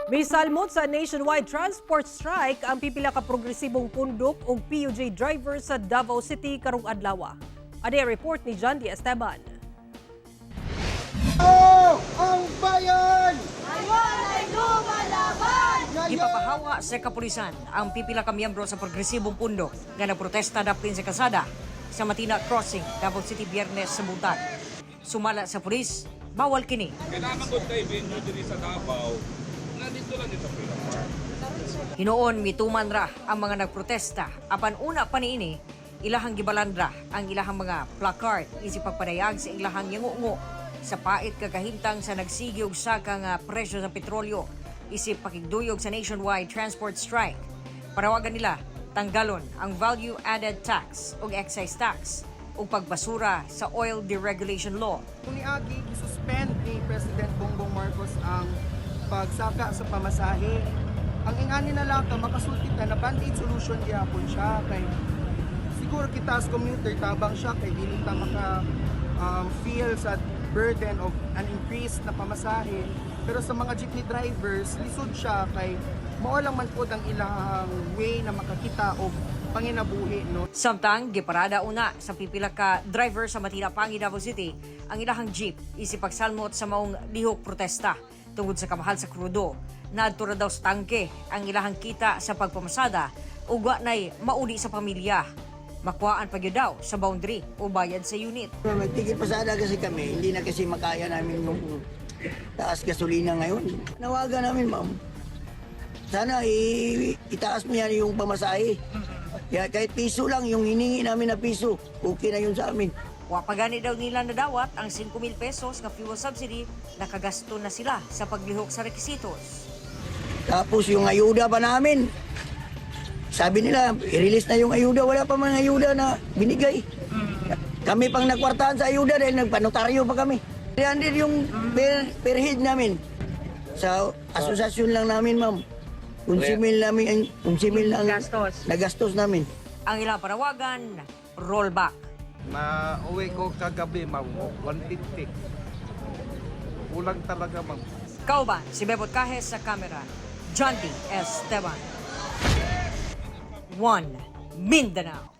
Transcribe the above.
Misalmot sa nationwide transport strike ang pipila ka progresibong pundok ug PUJ driver sa Davao City karong adlaw. Ade report ni John D. Esteban. Oh, ang bayan! Ngayon ay lumalaban! Gipapahawa sa kapulisan ang pipila ka miyembro sa progresibong pundok nga nagprotesta dapin sa kalsada sa Matina Crossing, Davao City Biyernes sa buntag. Sumala sa pulis, bawal kini. Kailangan ko tayo venue diri sa Davao. Nandito lang dito sa Freedom Park. Hinoon mituman ra ang mga nagprotesta apan una pa niini ilahang gibalandra ang ilahang mga placard isip pagpadayag sa ilahang yangungo sa pait kakahintang sa nagsigi og saka nga presyo sa petrolyo isip pakigduyog sa nationwide transport strike. Parawagan nila tanggalon ang value added tax ug excise tax ug pagbasura sa oil deregulation law. Kung niagi, isuspend ni President Bongbong Marcos ang pagsaka sa pamasahe. Ang ingani na lang makasulti na band-aid solution gihapon siya kay siguro kita as commuter tabang siya kay dili ta maka feel sa burden of an increase na pamasahe. Pero sa mga jeepney drivers, lisod siya kay mao lang man pod ang ilang way na makakita og panginabuhi, no? Samtang giparada una sa pipila ka driver sa Matina Pangi, Davao City ang ilahang jeep isip pagsalmot sa maong lihok protesta tungod sa kamahal sa krudo. Naadto ra daw sa tangke ang ilahang kita sa pagpamasada ug wa nay mauli sa pamilya. Makuhaan pa gyud daw sa boundary o bayad sa unit. Magtigil pasada kasi kami, hindi na kasi makaya namin yung taas gasolina ngayon. Nawagan namin, ma'am. Sana itaas mo yan yung pamasahe. Kaya kahit piso lang, yung hiningi namin na piso, okay na yun sa amin. Wa pa gani daw nila nadawat ang 5,000 pesos nga fuel subsidy, nakagasto na sila sa paglihok sa requisitos. Tapos yung ayuda pa namin, sabi nila, i-release na yung ayuda, wala pa man ayuda na binigay. Kami pang nakwartahan sa ayuda dahil nagpanotaryo pa kami. 300 yung per head namin. Sa asosasyon lang namin, ma'am. 11,000 namin, 11,000 ang nagastos namin. Ang ilang parawagan, rollback. Na-uwi ko kagabi, ma'am, 150. Kulang talaga, ma'am. Kauban, si Bebot Cajes sa kamera, John D. Esteban. 1 Mindanao.